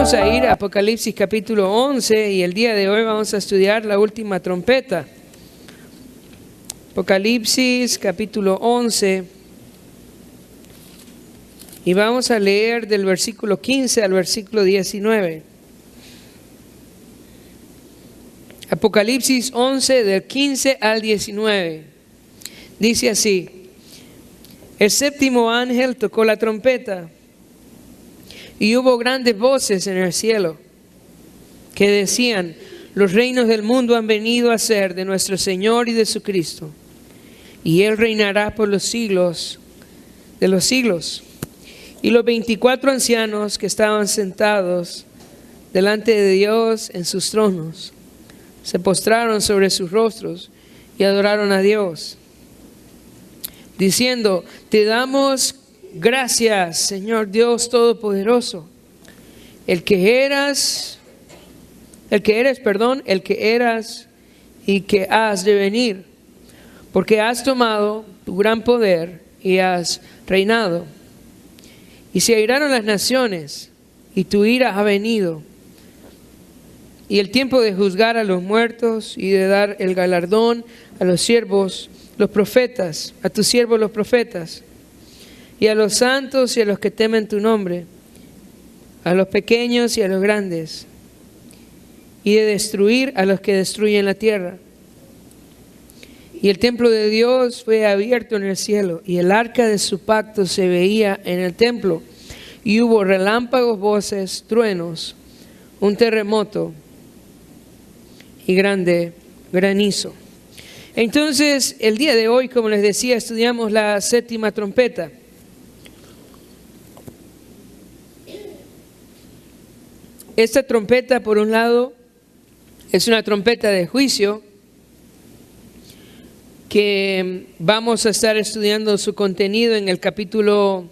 Vamos a ir a Apocalipsis capítulo 11 y el día de hoy vamos a estudiar la última trompeta. Apocalipsis capítulo 11 y vamos a leer del versículo 15 al versículo 19. Apocalipsis 11 del 15 al 19. Dice así: el séptimo ángel tocó la trompeta y hubo grandes voces en el cielo que decían: los reinos del mundo han venido a ser de nuestro Señor y de su Cristo, y Él reinará por los siglos de los siglos. Y los 24 ancianos que estaban sentados delante de Dios en sus tronos se postraron sobre sus rostros y adoraron a Dios, diciendo: te damos gracias, Señor Dios Todopoderoso, el que eras y que has de venir, porque has tomado tu gran poder y has reinado. Y se airaron las naciones, y tu ira ha venido, y el tiempo de juzgar a los muertos y de dar el galardón a los siervos, los profetas, a tus siervos los profetas, y a los santos y a los que temen tu nombre, a los pequeños y a los grandes, y de destruir a los que destruyen la tierra. Y el templo de Dios fue abierto en el cielo, y el arca de su pacto se veía en el templo, y hubo relámpagos, voces, truenos, un terremoto y grande granizo. Entonces, el día de hoy, como les decía, estudiamos la séptima trompeta. Esta trompeta, por un lado, es una trompeta de juicio que vamos a estar estudiando su contenido en el capítulo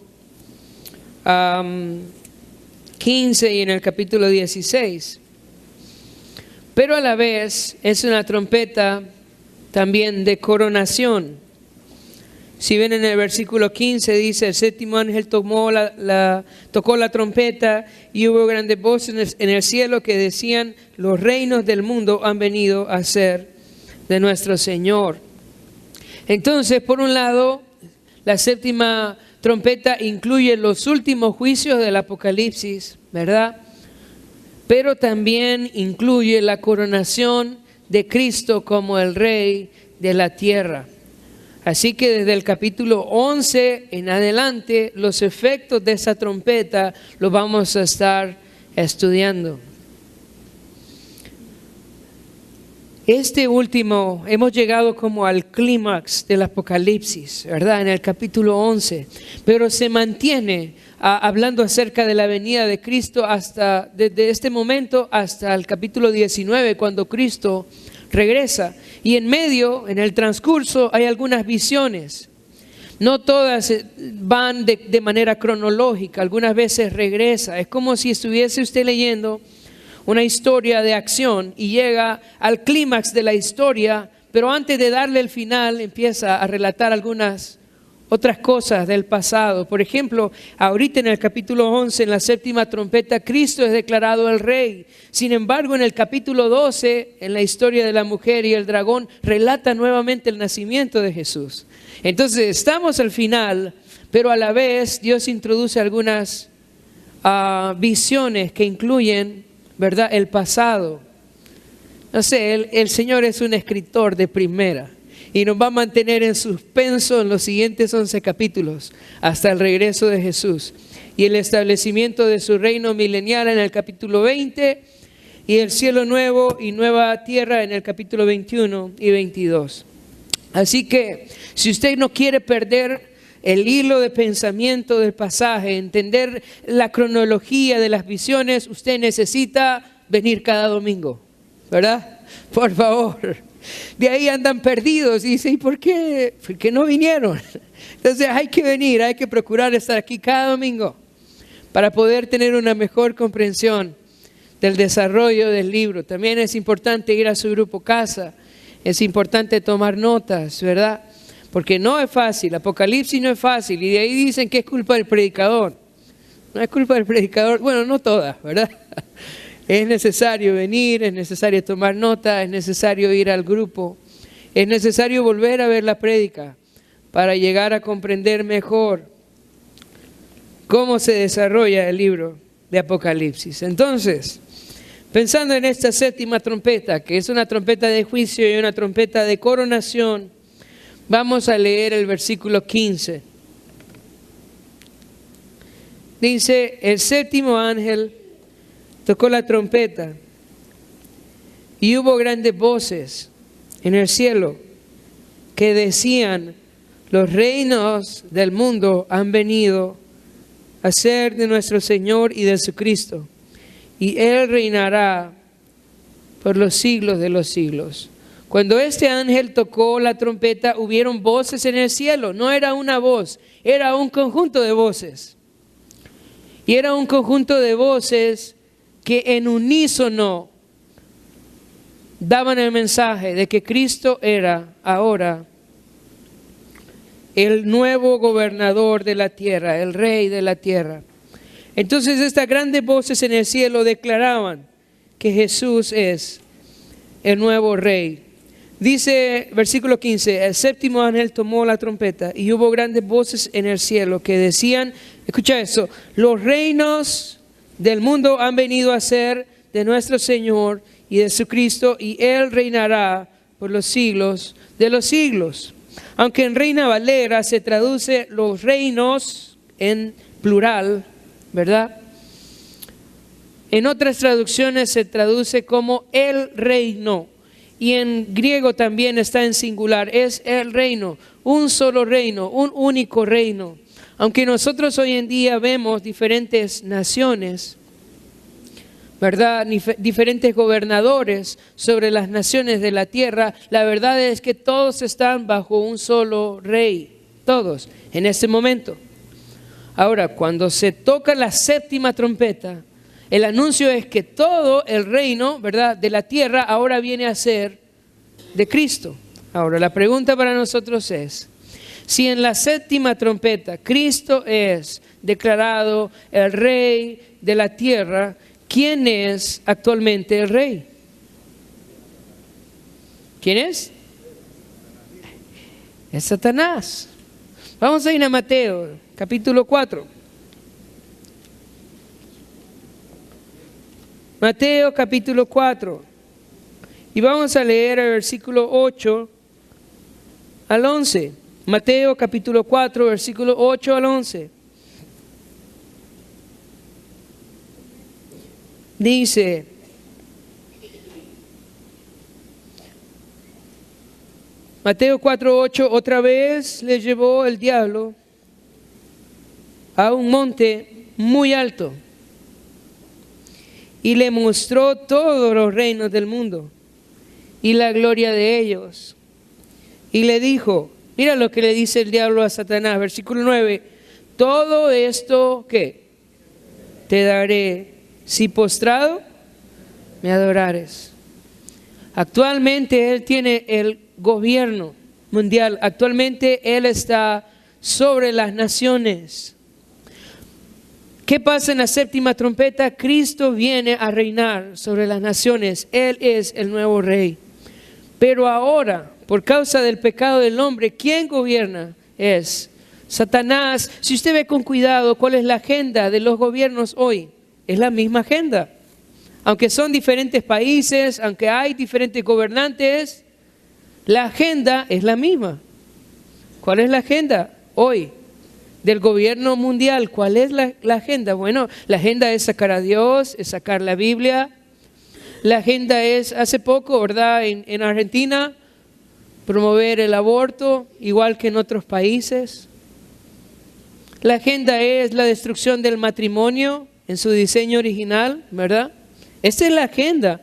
15 y en el capítulo 16. Pero a la vez es una trompeta también de coronación. Si ven en el versículo 15 dice: el séptimo ángel tocó la trompeta y hubo grandes voces en el cielo que decían: los reinos del mundo han venido a ser de nuestro Señor. Entonces, por un lado, la séptima trompeta incluye los últimos juicios del Apocalipsis, ¿verdad? Pero también incluye la coronación de Cristo como el Rey de la tierra. Así que desde el capítulo 11 en adelante, los efectos de esa trompeta los vamos a estar estudiando. Este último, hemos llegado como al clímax del Apocalipsis, ¿verdad? En el capítulo 11, pero se mantiene hablando acerca de la venida de Cristo desde este momento hasta el capítulo 19, cuando Cristo regresa. Y en medio, en el transcurso, hay algunas visiones. No todas van de manera cronológica, algunas veces regresa. Es como si estuviese usted leyendo una historia de acción y llega al clímax de la historia, pero antes de darle el final empieza a relatar algunas otras cosas del pasado. Por ejemplo, ahorita en el capítulo 11, en la séptima trompeta, Cristo es declarado el Rey. Sin embargo, en el capítulo 12, en la historia de la mujer y el dragón, relata nuevamente el nacimiento de Jesús. Entonces, estamos al final, pero a la vez Dios introduce algunas visiones que incluyen, ¿verdad?, el pasado. No sé, el Señor es un escritor de primera y nos va a mantener en suspenso en los siguientes 11 capítulos hasta el regreso de Jesús y el establecimiento de su reino milenial en el capítulo 20 y el cielo nuevo y nueva tierra en el capítulo 21 y 22. Así que si usted no quiere perder el hilo de pensamiento del pasaje, entender la cronología de las visiones, usted necesita venir cada domingo, ¿verdad? Por favor. De ahí andan perdidos y dicen: ¿y por qué? ¿Por qué no vinieron? Entonces hay que venir, hay que procurar estar aquí cada domingo para poder tener una mejor comprensión del desarrollo del libro. También es importante ir a su grupo casa, es importante tomar notas, ¿verdad? Porque no es fácil, Apocalipsis no es fácil, y de ahí dicen que es culpa del predicador. No es culpa del predicador. Bueno, no todas, ¿verdad? Es necesario venir, es necesario tomar nota, es necesario ir al grupo. Es necesario volver a ver la prédica para llegar a comprender mejor cómo se desarrolla el libro de Apocalipsis. Entonces, pensando en esta séptima trompeta, que es una trompeta de juicio y una trompeta de coronación, vamos a leer el versículo 15. Dice, el séptimo ángel tocó la trompeta y hubo grandes voces en el cielo que decían, los reinos del mundo han venido a ser de nuestro Señor y de su Cristo, y Él reinará por los siglos de los siglos. Cuando este ángel tocó la trompeta, hubieron voces en el cielo. No era una voz, era un conjunto de voces. Y era un conjunto de voces que en unísono daban el mensaje de que Cristo era ahora el nuevo gobernador de la tierra, el rey de la tierra. Entonces estas grandes voces en el cielo declaraban que Jesús es el nuevo rey. Dice versículo 15, el séptimo ángel tomó la trompeta y hubo grandes voces en el cielo que decían, escucha eso, los reinos del mundo han venido a ser de nuestro Señor y de su Cristo, y Él reinará por los siglos de los siglos. Aunque en Reina Valera se traduce los reinos en plural, ¿verdad? En otras traducciones se traduce como el reino. Y en griego también está en singular, es el reino, un solo reino, un único reino. Aunque nosotros hoy en día vemos diferentes naciones, ¿verdad? Diferentes gobernadores sobre las naciones de la tierra, la verdad es que todos están bajo un solo rey, todos, en este momento. Ahora, cuando se toca la séptima trompeta, el anuncio es que todo el reino, ¿verdad?, de la tierra ahora viene a ser de Cristo. Ahora, la pregunta para nosotros es, si en la séptima trompeta Cristo es declarado el rey de la tierra, ¿quién es actualmente el rey? ¿Quién es? Es Satanás. Vamos a ir a Mateo, capítulo 4. Mateo, capítulo 4. Y vamos a leer el versículo 8 al 11. Mateo, capítulo 4, versículo 8 al 11. Dice, Mateo 4:8, otra vez le llevó el diablo a un monte muy alto y le mostró todos los reinos del mundo y la gloria de ellos. Y le dijo, mira lo que le dice el diablo a Satanás, versículo 9, todo esto, ¿qué? Te daré si postrado me adorares. Actualmente él tiene el gobierno mundial. Actualmente él está sobre las naciones. ¿Qué pasa en la séptima trompeta? Cristo viene a reinar sobre las naciones. Él es el nuevo rey. Pero ahora, por causa del pecado del hombre, ¿quién gobierna? Es Satanás. Si usted ve con cuidado cuál es la agenda de los gobiernos hoy, es la misma agenda. Aunque son diferentes países, aunque hay diferentes gobernantes, la agenda es la misma. ¿Cuál es la agenda hoy del gobierno mundial? ¿Cuál es la agenda? Bueno, la agenda es sacar a Dios, es sacar la Biblia. La agenda es, hace poco, ¿verdad? En Argentina, promover el aborto, igual que en otros países. La agenda es la destrucción del matrimonio en su diseño original, ¿verdad? Esta es la agenda,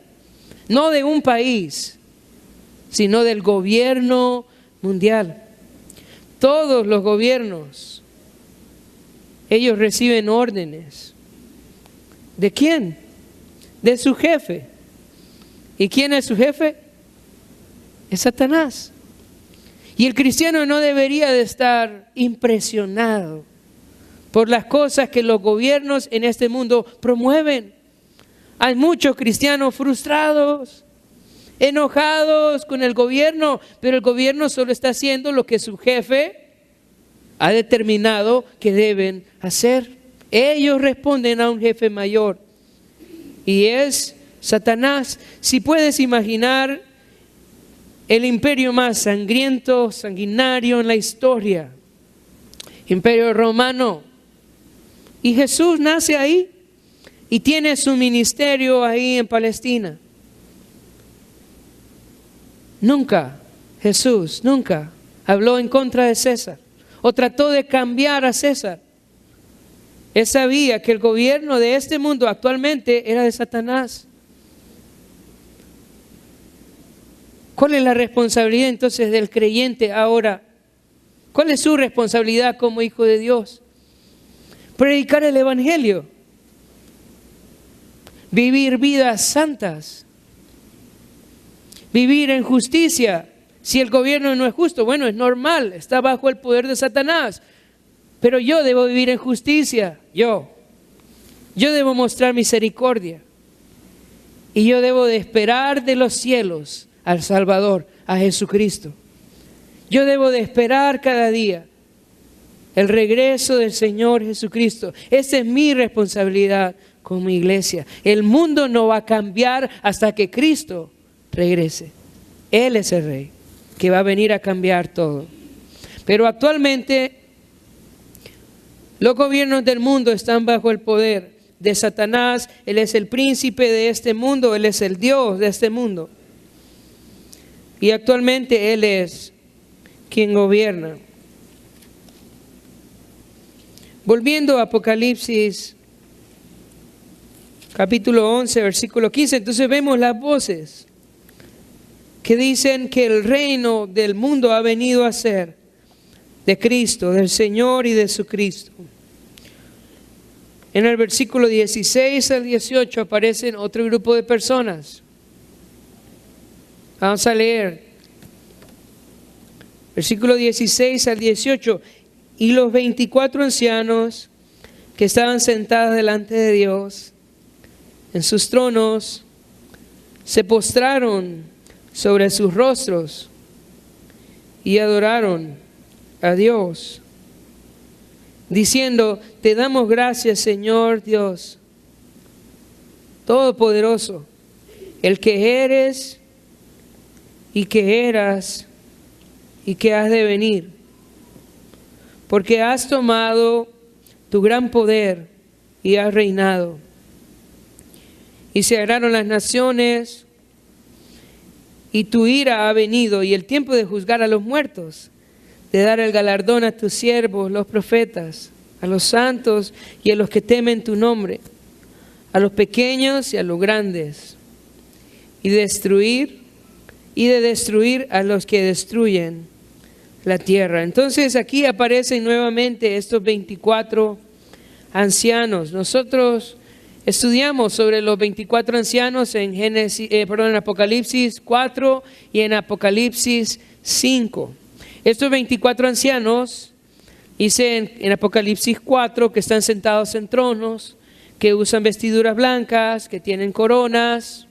no de un país, sino del gobierno mundial. Todos los gobiernos, ellos reciben órdenes. ¿De quién? De su jefe. ¿Y quién es su jefe? Es Satanás. Y el cristiano no debería de estar impresionado por las cosas que los gobiernos en este mundo promueven. Hay muchos cristianos frustrados, enojados con el gobierno, pero el gobierno solo está haciendo lo que su jefe ha determinado que deben hacer. Ellos responden a un jefe mayor y es Satanás. Si puedes imaginar el imperio más sangriento, sanguinario en la historia, Imperio Romano, y Jesús nace ahí y tiene su ministerio ahí en Palestina. Jesús nunca habló en contra de César o trató de cambiar a César. Él sabía que el gobierno de este mundo actualmente era de Satanás. ¿Cuál es la responsabilidad entonces del creyente ahora? ¿Cuál es su responsabilidad como hijo de Dios? Predicar el evangelio, vivir vidas santas, vivir en justicia. Si el gobierno no es justo, bueno, es normal, está bajo el poder de Satanás. Pero yo debo vivir en justicia, yo debo mostrar misericordia. Y yo debo de esperar de los cielos al Salvador, a Jesucristo. Yo debo de esperar cada día el regreso del Señor Jesucristo. Esa es mi responsabilidad como iglesia. El mundo no va a cambiar hasta que Cristo regrese. Él es el Rey que va a venir a cambiar todo. Pero actualmente los gobiernos del mundo están bajo el poder de Satanás. Él es el príncipe de este mundo, Él es el Dios de este mundo. Y actualmente Él es quien gobierna. Volviendo a Apocalipsis, capítulo 11, versículo 15, entonces vemos las voces que dicen que el reino del mundo ha venido a ser de Cristo, del Señor y de su Cristo. En el versículo 16 al 18 aparecen otro grupo de personas. Vamos a leer. Versículo 16 al 18. Y los 24 ancianos que estaban sentados delante de Dios en sus tronos se postraron sobre sus rostros y adoraron a Dios, diciendo: te damos gracias, Señor Dios Todopoderoso, el que eres y que eras y que has de venir, porque has tomado tu gran poder y has reinado. Y se airaron las naciones, y tu ira ha venido, y el tiempo de juzgar a los muertos, de dar el galardón a tus siervos, los profetas, a los santos y a los que temen tu nombre, a los pequeños y a los grandes, y de destruir a los que destruyen la tierra. Entonces aquí aparecen nuevamente estos 24 ancianos. Nosotros estudiamos sobre los 24 ancianos en en Apocalipsis 4 y en Apocalipsis 5. Estos 24 ancianos, dice en Apocalipsis 4, que están sentados en tronos, que usan vestiduras blancas, que tienen coronas,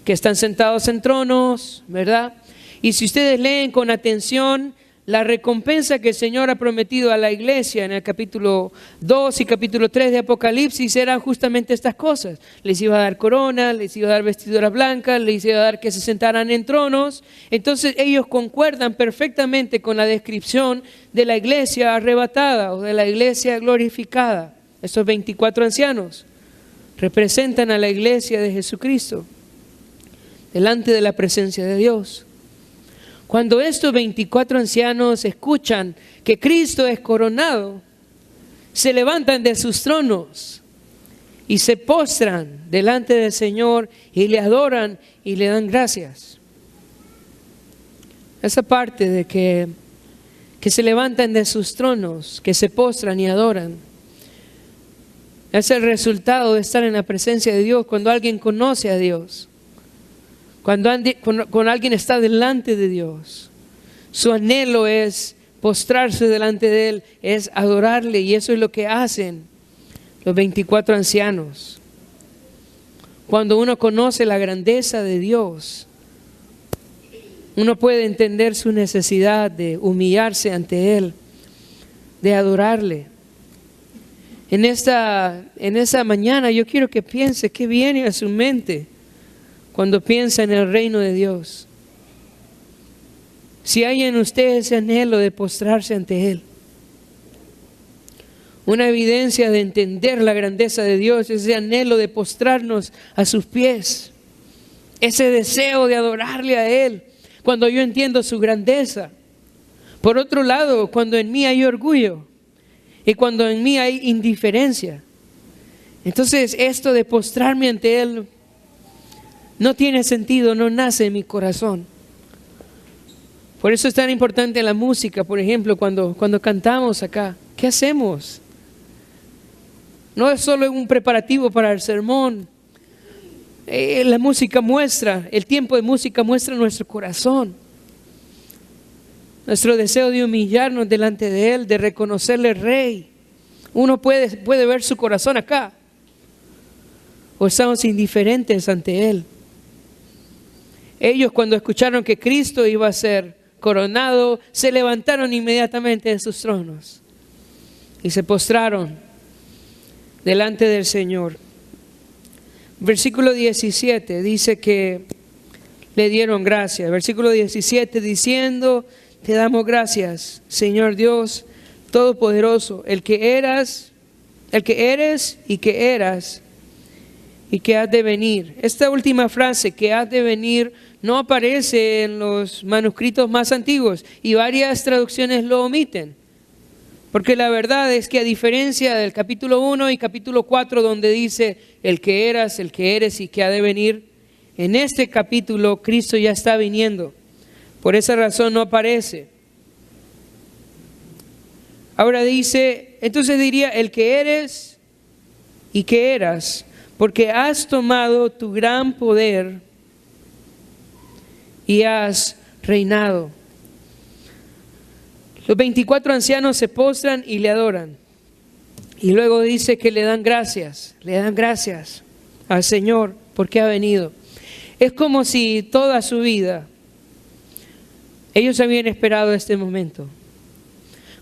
que están sentados en tronos, ¿verdad? Y si ustedes leen con atención la recompensa que el Señor ha prometido a la iglesia en el capítulo 2 y capítulo 3 de Apocalipsis, eran justamente estas cosas. Les iba a dar coronas, les iba a dar vestiduras blancas, les iba a dar que se sentaran en tronos. Entonces ellos concuerdan perfectamente con la descripción de la iglesia arrebatada o de la iglesia glorificada. Estos 24 ancianos representan a la iglesia de Jesucristo delante de la presencia de Dios. Cuando estos 24 ancianos escuchan que Cristo es coronado, se levantan de sus tronos y se postran delante del Señor y le adoran y le dan gracias. Esa parte de que se levantan de sus tronos, que se postran y adoran, es el resultado de estar en la presencia de Dios. Cuando alguien conoce a Dios, cuando alguien está delante de Dios, su anhelo es postrarse delante de Él, es adorarle, y eso es lo que hacen los 24 ancianos. Cuando uno conoce la grandeza de Dios, uno puede entender su necesidad de humillarse ante Él, de adorarle. En esa mañana yo quiero que piense qué viene a su mente cuando piensa en el reino de Dios. Si hay en usted ese anhelo de postrarse ante Él, una evidencia de entender la grandeza de Dios, ese anhelo de postrarnos a sus pies, ese deseo de adorarle a Él, cuando yo entiendo su grandeza. Por otro lado, cuando en mí hay orgullo y cuando en mí hay indiferencia, entonces esto de postrarme ante Él no tiene sentido, no nace en mi corazón. Por eso es tan importante la música, por ejemplo, cuando cantamos acá. ¿Qué hacemos? No es solo un preparativo para el sermón. La música muestra, el tiempo de música muestra nuestro corazón. Nuestro deseo de humillarnos delante de Él, de reconocerle Rey. Uno puede ver su corazón acá. O estamos indiferentes ante Él. Ellos, cuando escucharon que Cristo iba a ser coronado, se levantaron inmediatamente de sus tronos y se postraron delante del Señor. Versículo 17 dice que le dieron gracias. Versículo 17 diciendo: te damos gracias, Señor Dios Todopoderoso, el que eres y que eras y que has de venir. Esta última frase, que has de venir, no aparece en los manuscritos más antiguos y varias traducciones lo omiten. Porque la verdad es que, a diferencia del capítulo 1 y capítulo 4, donde dice el que eras, el que eres y que ha de venir, en este capítulo Cristo ya está viniendo. Por esa razón no aparece. Ahora dice, entonces diría el que eres y que eras, porque has tomado tu gran poder y has reinado. Los 24 ancianos se postran y le adoran. Y luego dice que le dan gracias al Señor porque ha venido. Es como si toda su vida ellos habían esperado este momento.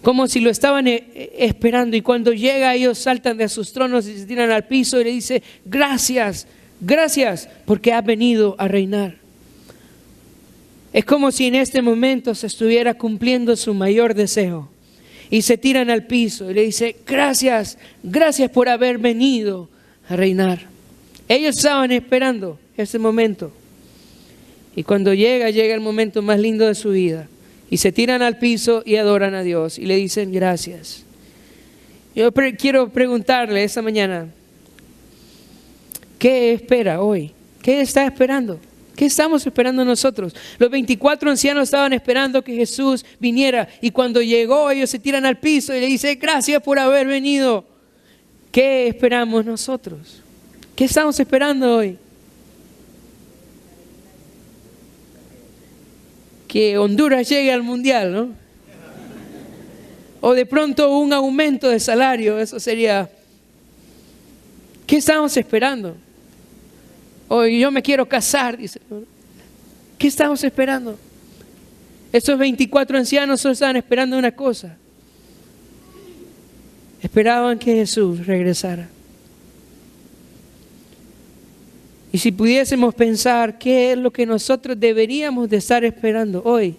Como si lo estaban esperando, y cuando llega ellos saltan de sus tronos y se tiran al piso y le dicen: gracias, gracias porque has venido a reinar. Es como si en este momento se estuviera cumpliendo su mayor deseo. Y se tiran al piso y le dice: gracias, gracias por haber venido a reinar. Ellos estaban esperando ese momento. Y cuando llega el momento más lindo de su vida. Y se tiran al piso y adoran a Dios y le dicen gracias. Yo quiero preguntarle esta mañana: ¿qué espera hoy? ¿Qué está esperando? ¿Qué estamos esperando nosotros? Los 24 ancianos estaban esperando que Jesús viniera, y cuando llegó ellos se tiran al piso y le dicen: gracias por haber venido. ¿Qué esperamos nosotros? ¿Qué estamos esperando hoy? Que Honduras llegue al mundial, ¿no? O de pronto un aumento de salario, eso sería. ¿Qué estamos esperando? O yo me quiero casar, dice. ¿Qué estamos esperando? Estos 24 ancianos solo estaban esperando una cosa. Esperaban que Jesús regresara. Y si pudiésemos pensar qué es lo que nosotros deberíamos de estar esperando hoy,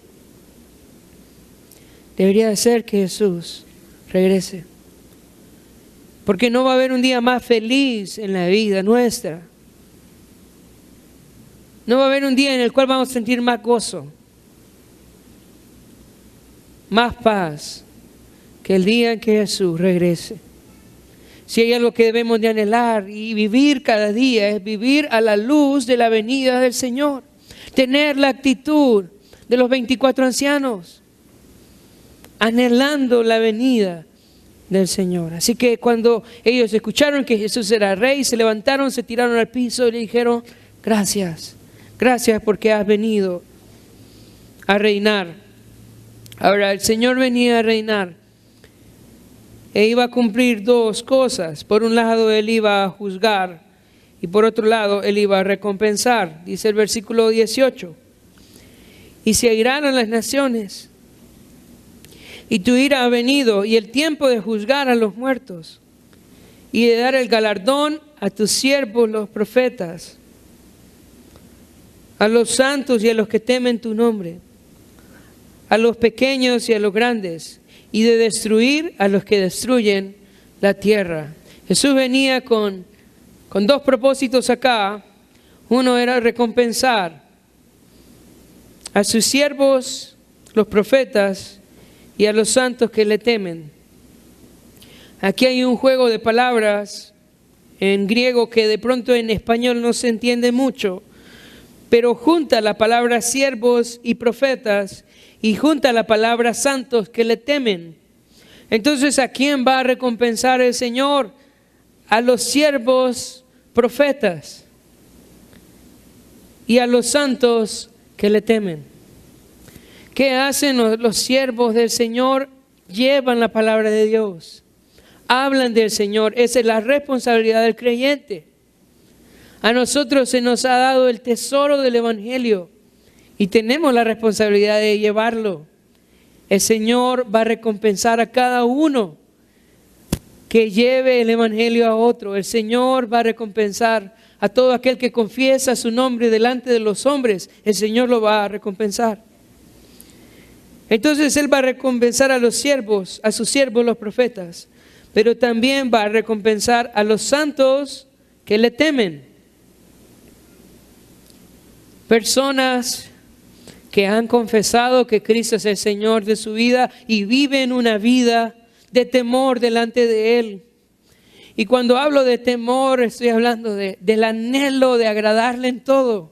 debería de ser que Jesús regrese. Porque no va a haber un día más feliz en la vida nuestra. No va a haber un día en el cual vamos a sentir más gozo, más paz, que el día en que Jesús regrese. Si hay algo que debemos de anhelar y vivir cada día, es vivir a la luz de la venida del Señor. Tener la actitud de los 24 ancianos, anhelando la venida del Señor. Así que cuando ellos escucharon que Jesús era Rey, se levantaron, se tiraron al piso y le dijeron: gracias, gracias porque has venido a reinar. Ahora, el Señor venía a reinar e iba a cumplir dos cosas. Por un lado, Él iba a juzgar y por otro lado, Él iba a recompensar. Dice el versículo 18. Y se airaron las naciones, y tu ira ha venido, y el tiempo de juzgar a los muertos, y de dar el galardón a tus siervos los profetas, a los santos y a los que temen tu nombre, a los pequeños y a los grandes, y de destruir a los que destruyen la tierra. Jesús venía con dos propósitos acá. Uno era recompensar a sus siervos, los profetas, y a los santos que le temen. Aquí hay un juego de palabras en griego que de pronto en español no se entiende mucho, pero junta la palabra siervos y profetas y junta la palabra santos que le temen. Entonces, ¿a quién va a recompensar el Señor? A los siervos profetas y a los santos que le temen. ¿Qué hacen los siervos del Señor? Llevan la palabra de Dios, hablan del Señor. Esa es la responsabilidad del creyente. A nosotros se nos ha dado el tesoro del Evangelio y tenemos la responsabilidad de llevarlo. El Señor va a recompensar a cada uno que lleve el Evangelio a otro. El Señor va a recompensar a todo aquel que confiesa su nombre delante de los hombres. El Señor lo va a recompensar. Entonces Él va a recompensar a los siervos, a sus siervos los profetas, pero también va a recompensar a los santos que le temen. Personas que han confesado que Cristo es el Señor de su vida y viven una vida de temor delante de Él. Y cuando hablo de temor, estoy hablando del anhelo de agradarle en todo,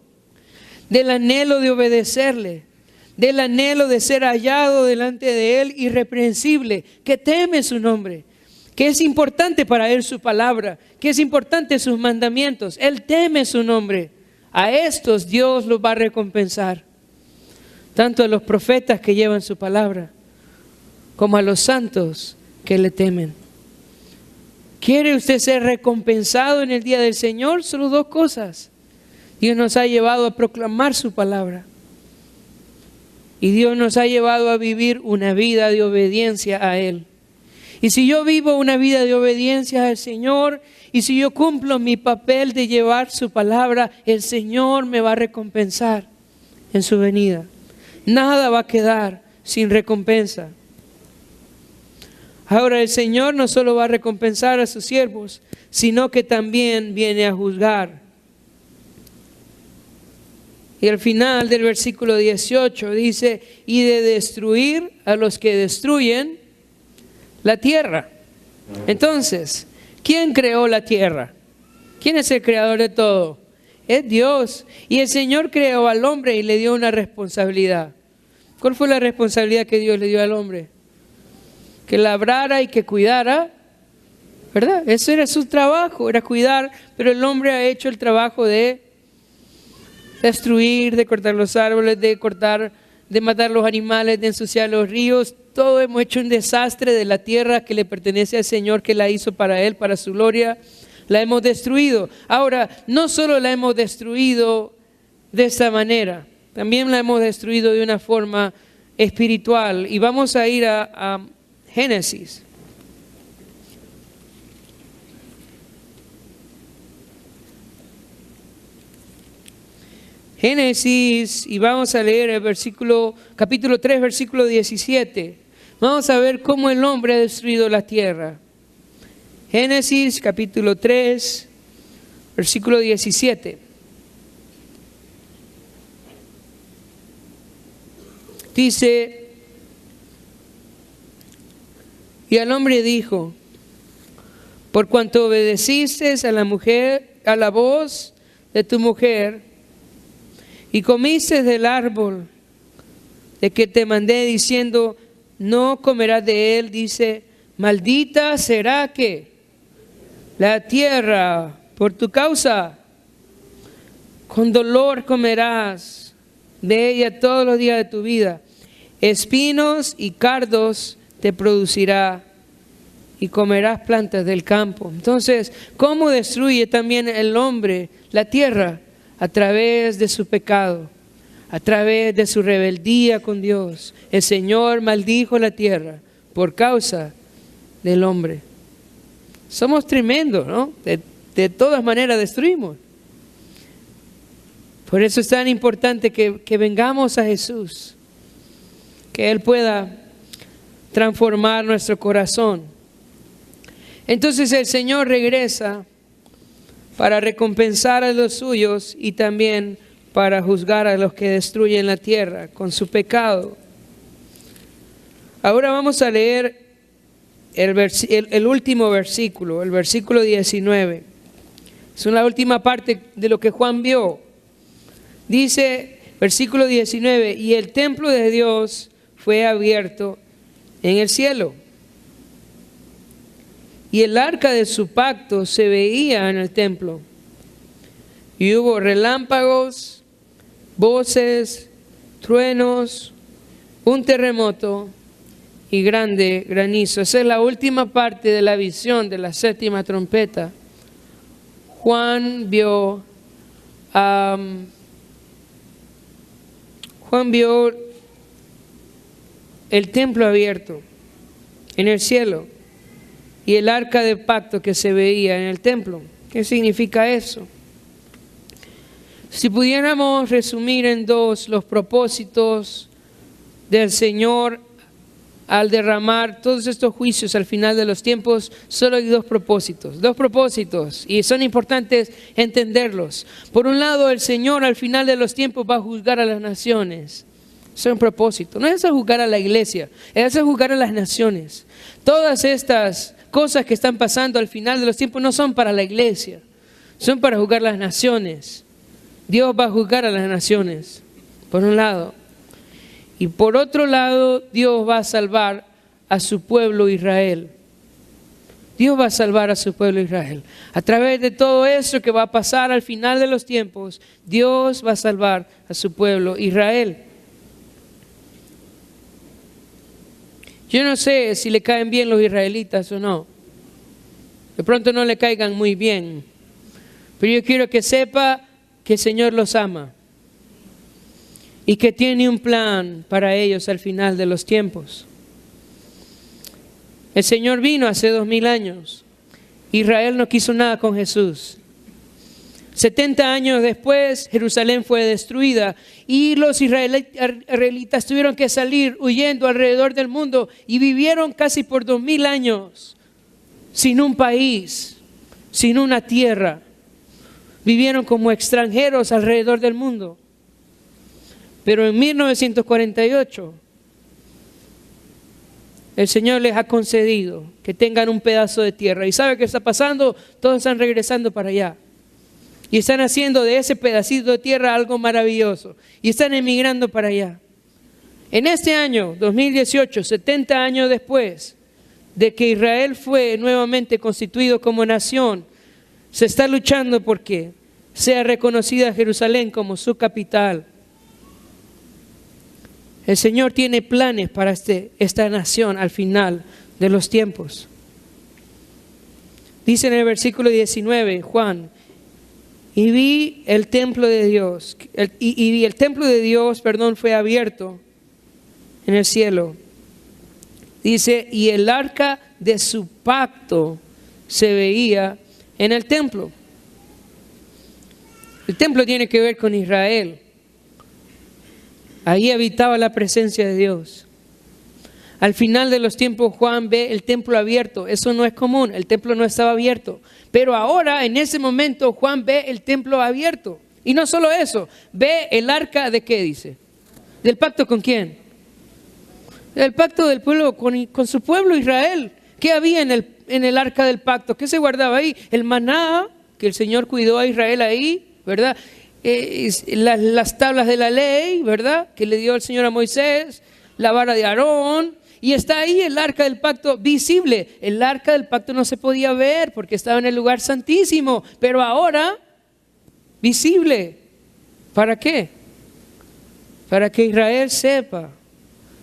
del anhelo de obedecerle, del anhelo de ser hallado delante de Él irreprensible, que teme su nombre, que es importante para Él su palabra, que es importante sus mandamientos. Él teme su nombre. A estos Dios los va a recompensar, tanto a los profetas que llevan su palabra, como a los santos que le temen. ¿Quiere usted ser recompensado en el día del Señor? Solo dos cosas. Dios nos ha llevado a proclamar su palabra. Y Dios nos ha llevado a vivir una vida de obediencia a Él. Y si yo vivo una vida de obediencia al Señor, y si yo cumplo mi papel de llevar su palabra, el Señor me va a recompensar en su venida. Nada va a quedar sin recompensa. Ahora el Señor no solo va a recompensar a sus siervos, sino que también viene a juzgar. Y al final del versículo 18 dice, y de destruir a los que destruyen la tierra. Entonces, ¿quién creó la tierra? ¿Quién es el creador de todo? Es Dios. Y el Señor creó al hombre y le dio una responsabilidad. ¿Cuál fue la responsabilidad que Dios le dio al hombre? Que labrara y que cuidara, ¿verdad? Eso era su trabajo, era cuidar, pero el hombre ha hecho el trabajo de destruir, de cortar los árboles, de matar los animales, de ensuciar los ríos. Todo hemos hecho un desastre de la tierra que le pertenece al Señor, que la hizo para Él, para su gloria. La hemos destruido. Ahora, no solo la hemos destruido de esta manera, también la hemos destruido de una forma espiritual. Y vamos a ir a Génesis. Génesis, y vamos a leer el capítulo 3, versículo 17. Vamos a ver cómo el hombre ha destruido la tierra. Génesis, capítulo 3, versículo 17. Dice, y al hombre dijo, por cuanto obedeciste a la voz de tu mujer, y comiste del árbol de que te mandé diciendo, no comerás de él, dice, maldita será que la tierra por tu causa, con dolor comerás de ella todos los días de tu vida. Espinos y cardos te producirá y comerás plantas del campo. Entonces, ¿cómo destruye también el hombre la tierra? A través de su pecado, a través de su rebeldía con Dios. El Señor maldijo la tierra por causa del hombre. Somos tremendos, ¿no? De todas maneras destruimos. Por eso es tan importante que vengamos a Jesús, que Él pueda transformar nuestro corazón. Entonces el Señor regresa para recompensar a los suyos y también para juzgar a los que destruyen la tierra con su pecado. Ahora vamos a leer el último versículo, el versículo 19. Es la última parte de lo que Juan vio. Dice, versículo 19, y el templo de Dios fue abierto en el cielo, y el arca de su pacto se veía en el templo. Y hubo relámpagos, voces, truenos, un terremoto y grande granizo. Esa es la última parte de la visión de la séptima trompeta. Juan vio el templo abierto en el cielo y el arca de pacto que se veía en el templo. ¿Qué significa eso? Si pudiéramos resumir en dos los propósitos del Señor al derramar todos estos juicios al final de los tiempos, solo hay dos propósitos, y son importantes entenderlos. Por un lado, el Señor al final de los tiempos va a juzgar a las naciones. Ese es un propósito. No es a juzgar a la iglesia, es a juzgar a las naciones. Todas estas cosas que están pasando al final de los tiempos no son para la iglesia, son para juzgar las naciones. Dios va a juzgar a las naciones, por un lado. Y por otro lado, Dios va a salvar a su pueblo Israel. Dios va a salvar a su pueblo Israel. A través de todo eso que va a pasar al final de los tiempos, Dios va a salvar a su pueblo Israel. Yo no sé si le caen bien los israelitas o no. De pronto no le caigan muy bien. Pero yo quiero que sepa que el Señor los ama y que tiene un plan para ellos al final de los tiempos. El Señor vino hace 2000 años. Israel no quiso nada con Jesús. 70 años después, Jerusalén fue destruida y los israelitas tuvieron que salir huyendo alrededor del mundo y vivieron casi por 2000 años sin un país, sin una tierra. Vivieron como extranjeros alrededor del mundo. Pero en 1948, el Señor les ha concedido que tengan un pedazo de tierra. ¿Y sabe qué está pasando? Todos están regresando para allá. Y están haciendo de ese pedacito de tierra algo maravilloso. Y están emigrando para allá. En este año, 2018, 70 años después de que Israel fue nuevamente constituido como nación, se está luchando porque sea reconocida Jerusalén como su capital. El Señor tiene planes para esta nación al final de los tiempos. Dice en el versículo 19, Juan, y vi el templo de Dios, y el templo de Dios, fue abierto en el cielo. Dice, y el arca de su pacto se veía en el templo. El templo tiene que ver con Israel. Ahí habitaba la presencia de Dios. Al final de los tiempos Juan ve el templo abierto. Eso no es común, el templo no estaba abierto. Pero ahora, en ese momento, Juan ve el templo abierto. Y no solo eso, ve el arca de ¿qué dice? ¿Del pacto con quién? El pacto del pueblo con su pueblo Israel. ¿Qué había en el arca del pacto? ¿Qué se guardaba ahí? El maná, que el Señor cuidó a Israel ahí, ¿verdad? Las tablas de la ley, ¿verdad? Que le dio el Señor a Moisés, la vara de Aarón, y está ahí el arca del pacto visible. El arca del pacto no se podía ver porque estaba en el lugar santísimo, pero ahora visible. ¿Para qué? Para que Israel sepa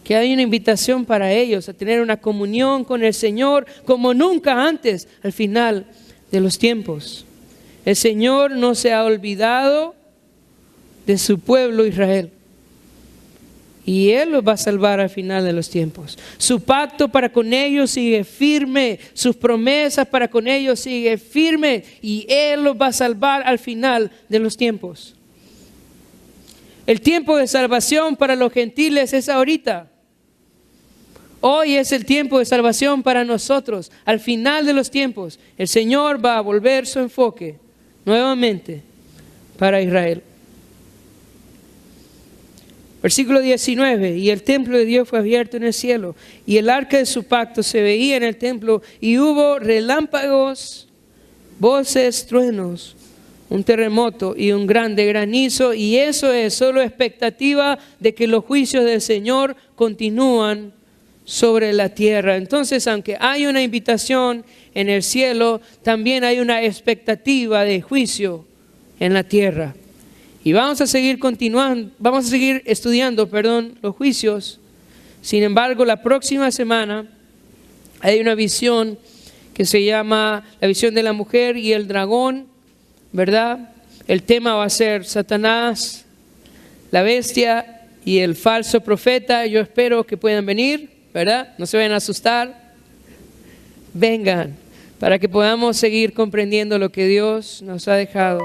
que hay una invitación para ellos a tener una comunión con el Señor como nunca antes al final de los tiempos. El Señor no se ha olvidado de su pueblo Israel. Y Él los va a salvar al final de los tiempos. Su pacto para con ellos sigue firme. Sus promesas para con ellos sigue firme. Y Él los va a salvar al final de los tiempos. El tiempo de salvación para los gentiles es ahorita. Hoy es el tiempo de salvación para nosotros. Al final de los tiempos, el Señor va a volver su enfoque nuevamente para Israel. Versículo 19, y el templo de Dios fue abierto en el cielo, y el arca de su pacto se veía en el templo, y hubo relámpagos, voces, truenos, un terremoto y un grande granizo, y eso es solo expectativa de que los juicios del Señor continúan sobre la tierra. Entonces, aunque hay una invitación en el cielo, también hay una expectativa de juicio en la tierra. Y vamos a seguir estudiando los juicios. Sin embargo, la próxima semana hay una visión que se llama la visión de la mujer y el dragón, ¿verdad? El tema va a ser Satanás, la bestia y el falso profeta. Yo espero que puedan venir, ¿verdad? No se vayan a asustar. Vengan para que podamos seguir comprendiendo lo que Dios nos ha dejado.